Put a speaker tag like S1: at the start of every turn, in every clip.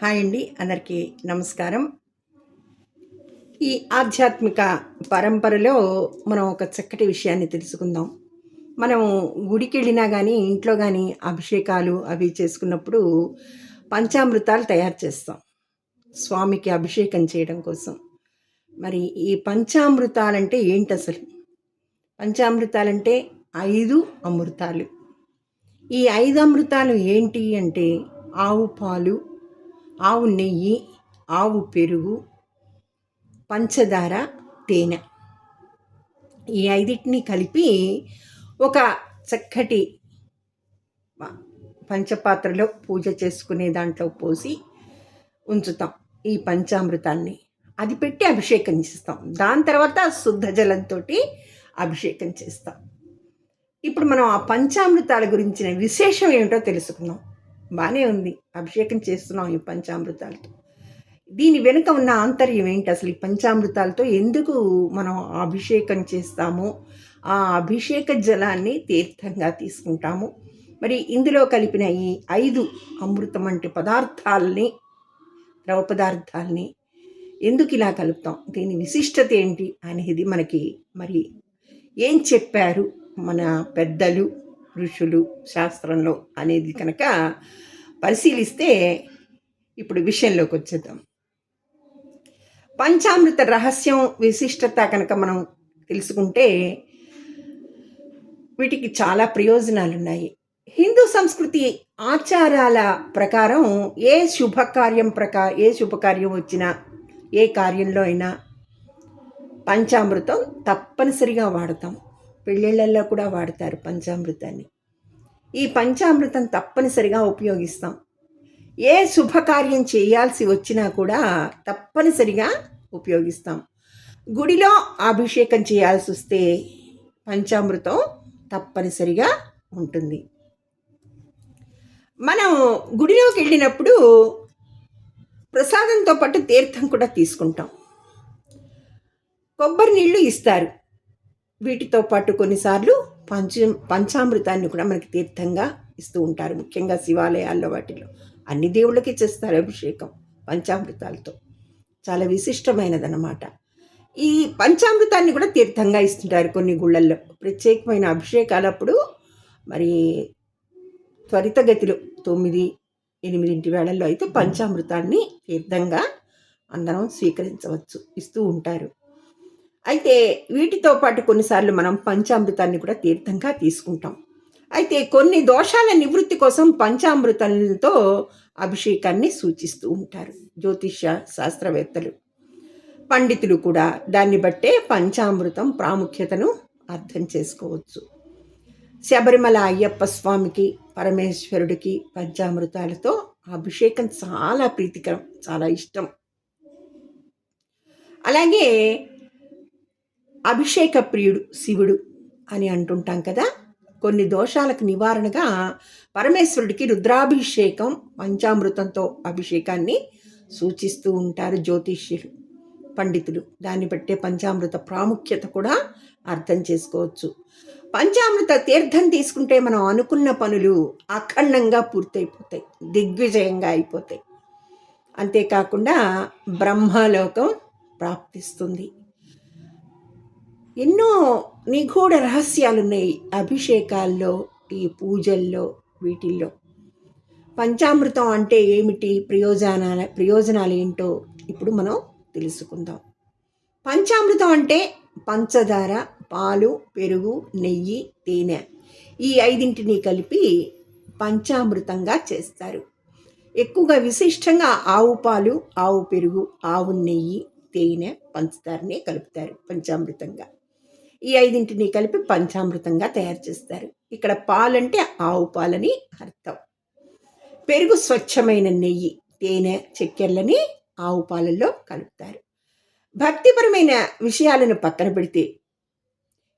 S1: Hi అండి, అందరికీ నమస్కారం. ఈ ఆధ్యాత్మిక పరంపరలో మనం ఒక చక్కటి విషయాన్ని తెలుసుకుందాం. మనం గుడికి వెళ్ళినా కానీ, ఇంట్లో కానీ అభిషేకాలు అవి చేసుకున్నప్పుడు పంచామృతాలు తయారు చేస్తాం స్వామికి అభిషేకం చేయడం కోసం. మరి ఈ పంచామృతాలంటే ఏంటి అసలు? పంచామృతాలంటే 5 అమృతాలు. ఈ 5 అమృతాలు ఏంటి అంటే ఆవు పాలు, ఆవు నెయ్యి, ఆవు పెరుగు, పంచదార, తేనె. ఈ 5టిని కలిపి ఒక చక్కటి పంచపాత్రలో పూజ చేసుకునే దాంట్లో పోసి ఉంచుతాం ఈ పంచామృతాన్ని. అది పెట్టి అభిషేకం చేస్తాం. దాని తర్వాత శుద్ధ జలంతో అభిషేకం చేస్తాం. ఇప్పుడు మనం ఆ పంచామృతాల గురించిన విశేషం ఏమిటో తెలుసుకుందాం. బాగానే ఉంది, అభిషేకం చేస్తున్నాం ఈ పంచామృతాలతో. దీని వెనుక ఉన్న ఆంతర్యం ఏంటి? అసలు ఈ పంచామృతాలతో ఎందుకు మనం అభిషేకం చేస్తాము? ఆ అభిషేక జలాన్ని తీర్థంగా తీసుకుంటాము. మరి ఇందులో కలిపిన ఈ 5 అమృతం అంటే పదార్థాలని, ద్రవ పదార్థాలని ఎందుకు ఇలా కలుపుతాం? దీని విశిష్టత ఏంటి అనేది మనకి మరి ఏం చెప్పారు మన పెద్దలు, ఋషులు శాస్త్రంలో అనేది కనుక పరిశీలిస్తే ఇప్పుడు విషయంలోకి వచ్చేద్దాం. పంచామృత రహస్యం, విశిష్టత కనుక మనం తెలుసుకుంటే వీటికి చాలా ప్రయోజనాలు ఉన్నాయి. హిందూ సంస్కృతి ఆచారాల ప్రకారం ఏ శుభకార్యం వచ్చినా, ఏ కార్యంలో అయినా పంచామృతం తప్పనిసరిగా వాడతాం. పెళ్ళిళ్ళల్లో కూడా వాడతారు పంచామృతాన్ని. ఈ పంచామృతం తప్పనిసరిగా ఉపయోగిస్తాం. ఏ శుభకార్యం చేయాల్సి వచ్చినా కూడా తప్పనిసరిగా ఉపయోగిస్తాం. గుడిలో అభిషేకం చేయాల్సి వస్తే పంచామృతం తప్పనిసరిగా ఉంటుంది. మనం గుడిలోకి వెళ్ళినప్పుడు ప్రసాదంతో పాటు తీర్థం కూడా తీసుకుంటాం. కొబ్బరి నీళ్లు ఇస్తారు. వీటితో పాటు కొన్నిసార్లు పంచామృతాన్ని కూడా మనకి తీర్థంగా ఇస్తూ ఉంటారు. ముఖ్యంగా శివాలయాల్లో వాటిలో అన్ని దేవుళ్ళకి చేస్తారు అభిషేకం పంచామృతాలతో. చాలా విశిష్టమైనదన్నమాట. ఈ పంచామృతాన్ని కూడా తీర్థంగా ఇస్తుంటారు కొన్ని గుళ్ళల్లో. ప్రత్యేకమైన అభిషేకాలప్పుడు మరి త్వరితగతిలో 9-8 వేళల్లో అయితే పంచామృతాన్ని తీర్థంగా అందరం స్వీకరించవచ్చు, ఇస్తూ ఉంటారు. అయితే వీటితో పాటు కొన్నిసార్లు మనం పంచామృతాన్ని కూడా తీర్థంగా తీసుకుంటాం. అయితే కొన్ని దోషాల నివృత్తి కోసం పంచామృతంతో అభిషేకాన్ని సూచిస్తూ ఉంటారు జ్యోతిష్య శాస్త్రవేత్తలు, పండితులు కూడా. దాన్ని బట్టే పంచామృతం ప్రాముఖ్యతను అర్థం చేసుకోవచ్చు. శబరిమల అయ్యప్ప స్వామికి, పరమేశ్వరుడికి పంచామృతాలతో అభిషేకం చాలా ప్రీతికరం, చాలా ఇష్టం. అలాగే అభిషేక ప్రియుడు శివుడు అని అంటుంటాం కదా. కొన్ని దోషాలకు నివారణగా పరమేశ్వరుడికి రుద్రాభిషేకం పంచామృతంతో అభిషేకాన్ని సూచిస్తూ ఉంటారు జ్యోతిష్యులు, పండితులు. దాన్ని బట్టే పంచామృత ప్రాముఖ్యత కూడా అర్థం చేసుకోవచ్చు. పంచామృత తీర్థం తీసుకుంటే మనం అనుకున్న పనులు అఖండంగా పూర్తయిపోతాయి, దిగ్విజయంగా అయిపోతాయి. అంతేకాకుండా బ్రహ్మలోకం ప్రాప్తిస్తుంది. ఎన్నో నిగూఢ రహస్యాలున్నాయి అభిషేకాల్లో, ఈ పూజల్లో, వీటిల్లో. పంచామృతం అంటే ఏమిటి, ప్రయోజనాలు ఏంటో ఇప్పుడు మనం తెలుసుకుందాం. పంచామృతం అంటే పంచదార, పాలు, పెరుగు, నెయ్యి, తేనె ఈ 5టిని కలిపి పంచామృతంగా చేస్తారు. ఎక్కువగా విశిష్టంగా ఆవు పాలు, ఆవు పెరుగు, ఆవు నెయ్యి, తేనె, పంచదారనే కలుపుతారు పంచామృతంగా. ఈ 5టిని కలిపి పంచామృతంగా తయారు చేస్తారు. ఇక్కడ పాలంటే ఆవు పాలని అర్థం. పెరుగు స్వచ్ఛమైన నెయ్యి, తేనె, చక్కెరలని ఆవు పాలల్లో కలుపుతారు. భక్తిపరమైన విషయాలను పక్కన పెడితే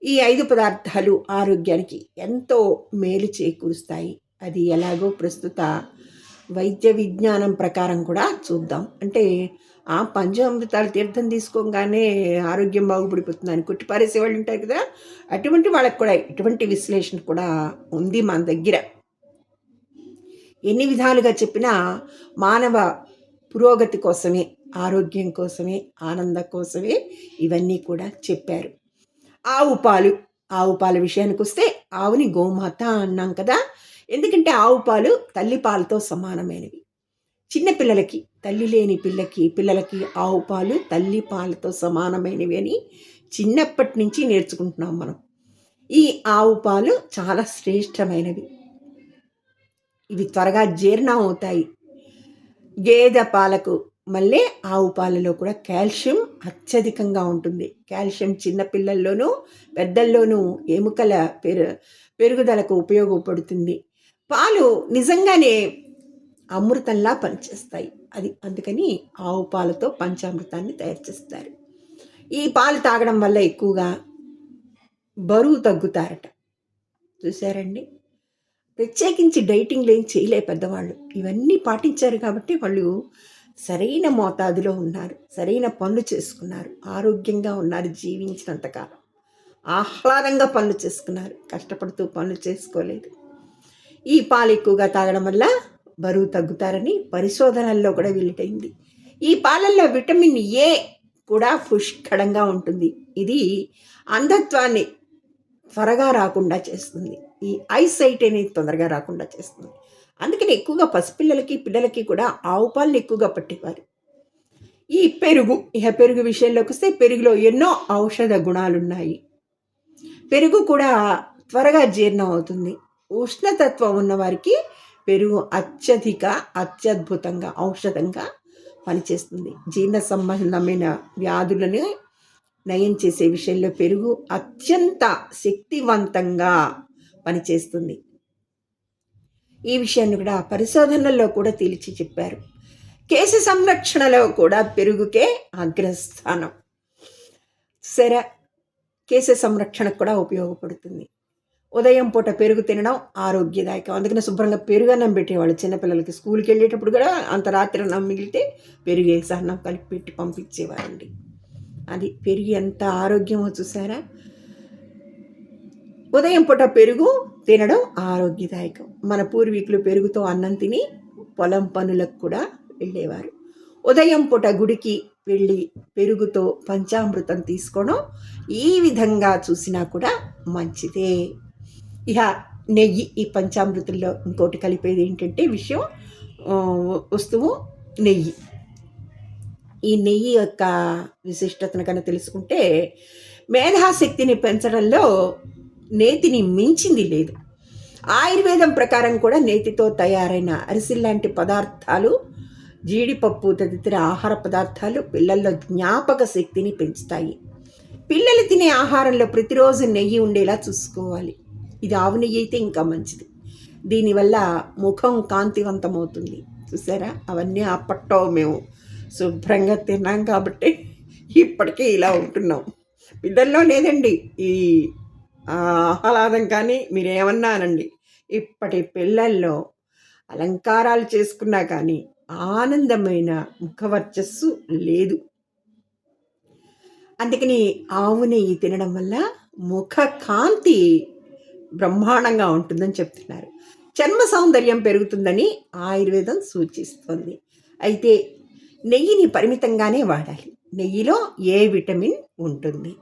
S1: ఈ 5 పదార్థాలు ఆరోగ్యానికి ఎంతో మేలు చేకూరుస్తాయి. అది ఎలాగో ప్రస్తుత వైద్య విజ్ఞానం ప్రకారం కూడా చూద్దాం. అంటే ఆ పంచామృతాలు తీర్థం తీసుకోగానే ఆరోగ్యం బాగుపడిపోతుందని కొట్టిపారేసే వాళ్ళు ఉంటారు కదా, అటువంటి వాళ్ళకి కూడా ఇటువంటి విశ్లేషణ కూడా ఉంది మన దగ్గర. ఎన్ని విధాలుగా చెప్పినా మానవ పురోగతి కోసమే, ఆరోగ్యం కోసమే, ఆనందం కోసమే ఇవన్నీ కూడా చెప్పారు. ఆవు పాల విషయానికి వస్తే ఆవుని గోమాత అన్నాం కదా. ఎందుకంటే ఆవు పాలు తల్లి పాలతో సమానమైనవి. చిన్నపిల్లలకి, తల్లి లేని పిల్లలకి ఆవు పాలు తల్లి పాలతో సమానమైనవి అని చిన్నప్పటి నుంచి నేర్చుకుంటున్నాం మనం. ఈ ఆవు పాలు చాలా శ్రేష్టమైనవి. ఇవి త్వరగా జీర్ణం అవుతాయి. గేదె పాలకు మళ్ళీ ఆవు పాలలో కూడా కాల్షియం అత్యధికంగా ఉంటుంది. కాల్షియం చిన్నపిల్లల్లోనూ పెద్దల్లోనూ ఎముకల పెరుగుదలకు ఉపయోగపడుతుంది. పాలు నిజంగానే అమృతంలా పనిచేస్తాయి. అందుకని ఆవు పాలతో పంచామృతాన్ని తయారు చేస్తారు. ఈ పాలు తాగడం వల్ల ఎక్కువగా బరువు తగ్గుతారట. చూసారండి, ప్రత్యేకించి డైటింగ్లు ఏం చేయలే పెద్దవాళ్ళు. ఇవన్నీ పాటించారు కాబట్టి వాళ్ళు సరైన మోతాదులో ఉన్నారు, సరైన పనులు చేసుకున్నారు, ఆరోగ్యంగా ఉన్నారు. జీవించినంతకాలం ఆహ్లాదంగా పనులు చేసుకున్నారు, కష్టపడుతూ పనులు చేసుకోలేదు. ఈ పాలు ఎక్కువగా తాగడం వల్ల బరువు తగ్గుతారని పరిశోధనల్లో కూడా వెల్లడైంది. ఈ పాలల్లో విటమిన్ ఏ కూడా పుష్కలంగా ఉంటుంది. ఇది అంధత్వాన్ని త్వరగా రాకుండా చేస్తుంది. ఈ ఐసైట్ అనేది తొందరగా రాకుండా చేస్తుంది. అందుకని ఎక్కువగా పసిపిల్లలకి, పిల్లలకి కూడా ఆవు పాలను ఎక్కువగా పట్టేవారు. ఈ పెరుగు విషయంలోకి వస్తే పెరుగులో ఎన్నో ఔషధ గుణాలున్నాయి. పెరుగు కూడా త్వరగా జీర్ణం అవుతుంది. ఉష్ణతత్వం ఉన్నవారికి పెరుగు అత్యద్భుతంగా ఔషధంగా పనిచేస్తుంది. జీర్ణ సంబంధమైన వ్యాధులను నయం చేసే విషయంలో పెరుగు అత్యంత శక్తివంతంగా పనిచేస్తుంది. ఈ విషయాన్ని కూడా పరిశోధనల్లో కూడా తేల్చి చెప్పారు. కేశ సంరక్షణలో కూడా పెరుగుకే అగ్రస్థానం. కేశ సంరక్షణకు కూడా ఉపయోగపడుతుంది. ఉదయం పూట పెరుగు తినడం ఆరోగ్యదాయకం. అందుకని శుభ్రంగా పెరుగన్నం పెట్టేవాళ్ళు చిన్నపిల్లలకి. స్కూల్కి వెళ్ళేటప్పుడు కూడా అంత రాత్రి అన్నం మిగిలితే పెరుగేసి అన్నం కలిపి పెట్టి పంపించేవారండి. అది పెరుగు ఎంత ఆరోగ్యమో చూసారా. ఉదయం పూట పెరుగు తినడం ఆరోగ్యదాయకం. మన పూర్వీకులు పెరుగుతో అన్నం తిని పొలం పనులకు కూడా వెళ్ళేవారు. ఉదయం పూట గుడికి వెళ్ళి పెరుగుతో పంచామృతం తీసుకోవడం ఈ విధంగా చూసినా కూడా మంచిదే. ఇక నెయ్యి, ఈ పంచామృతంలో ఇంకోటి కలిపేది ఏంటంటే వస్తువు నెయ్యి. ఈ నెయ్యి యొక్క విశిష్టతను కనుక తెలుసుకుంటే మేధాశక్తిని పెంచడంలో నేతిని మించింది లేదు. ఆయుర్వేదం ప్రకారం కూడా నేతితో తయారైన అరిసెల్లాంటి పదార్థాలు, జీడిపప్పు తదితర ఆహార పదార్థాలు పిల్లల్లో జ్ఞాపక శక్తిని పెంచుతాయి. పిల్లలు తినే ఆహారంలో ప్రతిరోజు నెయ్యి ఉండేలా చూసుకోవాలి. ఇది ఆవు నెయ్యి అయితే ఇంకా మంచిది. దీనివల్ల ముఖం కాంతివంతమవుతుంది. చూసారా, అవన్నీ అప్పట్లో మేము శుభ్రంగా తిన్నాం కాబట్టి ఇప్పటికే ఇలా ఉంటున్నాం. పిల్లల్లో లేదండి ఈ ఆహ్లాదం, కానీ మీరేమన్నానండి, ఇప్పటి పిల్లల్లో అలంకారాలు చేసుకున్నా కానీ ఆనందమైన ముఖవర్చస్సు లేదు. అందుకని ఆవు నెయ్యి తినడం వల్ల ముఖ కాంతి బ్రహ్మాండంగా ఉంటుందని చెప్తున్నారు. చర్మ సౌందర్యం పెరుగుతుందని ఆయుర్వేదం సూచిస్తుంది. అయితే నెయ్యిని పరిమితంగానే వాడాలి. నెయ్యిలో ఏ విటమిన్ ఉంటుంది,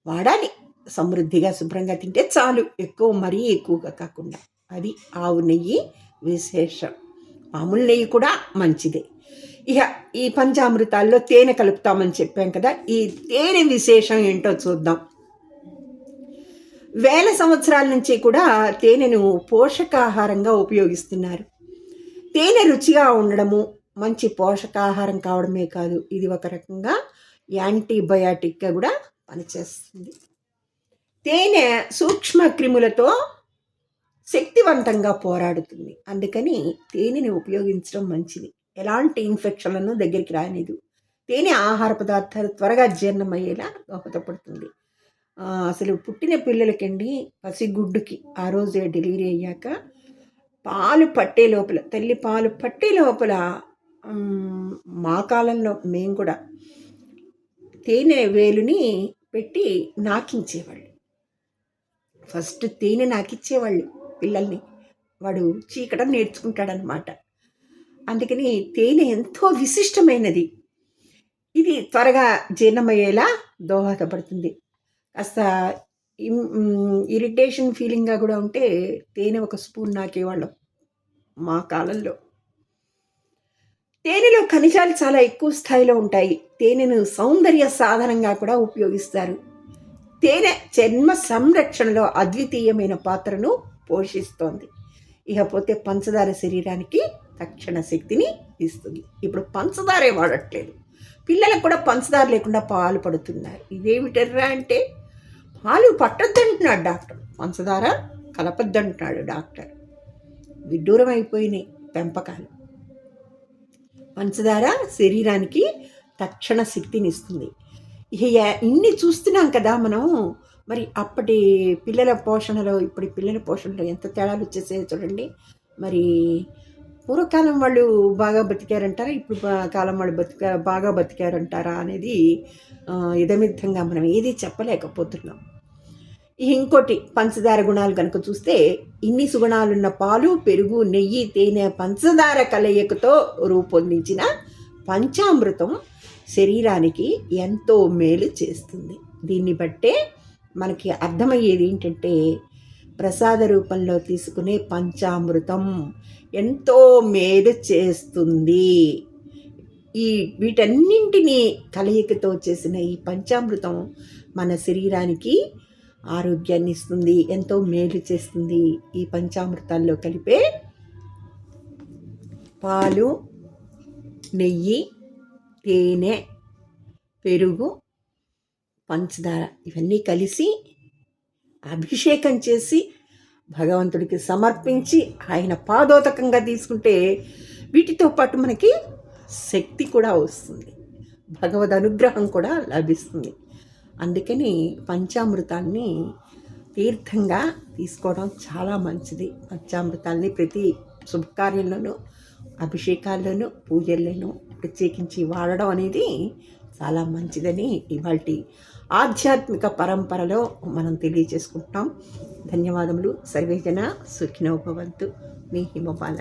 S1: వాడాలి. సమృద్ధిగా శుభ్రంగా తింటే చాలు, మరీ ఎక్కువగా కాకుండా. అది ఆవు నెయ్యి విశేషం. మామూలు నెయ్యి కూడా మంచిదే. ఇక ఈ పంచామృతాల్లో తేనె కలుపుతామని చెప్పాం కదా. ఈ తేనె విశేషం ఏంటో చూద్దాం. వేల సంవత్సరాల నుంచి కూడా తేనెను పోషకాహారంగా ఉపయోగిస్తున్నారు. తేనె రుచిగా ఉండడము, మంచి పోషకాహారం కావడమే కాదు, ఇది ఒక రకంగా యాంటీబయాటిక్గా కూడా పనిచేస్తుంది. తేనె సూక్ష్మ క్రిములతో శక్తివంతంగా పోరాడుతుంది. అందుకని తేనెని ఉపయోగించడం మంచిది. ఎలాంటి ఇన్ఫెక్షన్లను దగ్గరికి రానిదు. తేనె ఆహార పదార్థాలు త్వరగా జీర్ణమయ్యేలా దోహదపడుతుంది. అసలు పుట్టిన పిల్లలకండి, పసిగుడ్డుకి ఆ రోజే డెలివరీ అయ్యాక పాలు పట్టే లోపల, తల్లి పాలు పట్టే లోపల, మా కాలంలో మేము కూడా తేనె వేలుని పెట్టి నాకించేవాళ్ళు. ఫస్ట్ తేనె నాకిచ్చేవాళ్ళు పిల్లల్ని. వాడు చీకటం నేర్చుకుంటాడనమాట. అందుకని తేనె ఎంతో విశిష్టమైనది. ఇది త్వరగా జీర్ణమయ్యేలా దోహదపడుతుంది. కాస్త ఇరిటేషన్ ఫీలింగ్‌గా గూడా ఉంటే తేనె ఒక స్పూన్ నాకేవాళ్ళం మా కాలంలో. తేనెలో ఖనిజాలు చాలా ఎక్కువ స్థాయిలో ఉంటాయి. తేనెను సౌందర్య సాధనంగా కూడా ఉపయోగిస్తారు. తేనె చర్మ సంరక్షణలో అద్వితీయమైన పాత్రను పోషిస్తోంది. ఇకపోతే పంచదార శరీరానికి తక్షణ శక్తిని ఇస్తుంది. ఇప్పుడు పంచదారే వాడట్లేదు. పిల్లలకు కూడా పంచదార లేకుండా పాలు పడుతున్నారు. ఇదేమిటర్రా అంటే పాలు పట్టొద్దంటున్నాడు డాక్టర్, పంచదార కలపొద్దంటున్నాడు డాక్టర్. విడ్డూరం అయిపోయినాయి పెంపకాలు. పంచదార శరీరానికి తక్షణ శక్తిని ఇస్తుంది. ఇక ఇన్ని చూస్తున్నాం కదా మనం. మరి అప్పటి పిల్లల పోషణలో ఇప్పటి పిల్లల పోషణలో ఎంత తేడాలు వచ్చేసాయో చూడండి. మరి పూర్వకాలం వాళ్ళు బాగా బతికారంటారా, ఇప్పుడు కాలం వాళ్ళు బాగా బతికారంటారా అనేది ఇదమిద్ధంగా మనం ఏది చెప్పలేకపోతున్నాం. ఇంకోటి పంచదార గుణాలు కనుక చూస్తే ఇన్ని సుగుణాలున్న పాలు, పెరుగు, నెయ్యి, తేనె, పంచదార కలయికతో రూపొందించిన పంచామృతం శరీరానికి ఎంతో మేలు చేస్తుంది. దీన్ని బట్టే మనకి అర్థమయ్యేది ఏంటంటే ప్రసాద రూపంలో తీసుకునే పంచామృతం ఎంతో మేలు చేస్తుంది. వీటన్నింటినీ కలయికతో చేసిన ఈ పంచామృతం మన శరీరానికి ఆరోగ్యాన్ని ఇస్తుంది, ఎంతో మేలు చేస్తుంది. ఈ పంచామృతాల్లో కలిపే పాలు, నెయ్యి, తేనె, పెరుగు, పంచదార ఇవన్నీ కలిసి అభిషేకం చేసి భగవంతుడికి సమర్పించి ఆయన పాదోదకంగా తీసుకుంటే వీటితో పాటు మనకి శక్తి కూడా వస్తుంది, భగవద్ అనుగ్రహం కూడా లభిస్తుంది. అందుకని పంచామృతాన్ని తీర్థంగా తీసుకోవడం చాలా మంచిది. పంచామృతాన్ని ప్రతి శుభకార్యంలోనూ, అభిషేకాల్లోనూ, పూజల్లోనూ ప్రత్యేకించి వాడడం అనేది చాలా మంచిదని ఇవాల్టి ఆధ్యాత్మిక పరంపరలో మనం తెలియజేసుకుంటున్నాం. ధన్యవాదములు. సర్వేజన సుఖినో భవంతు. మీ హిమపాల.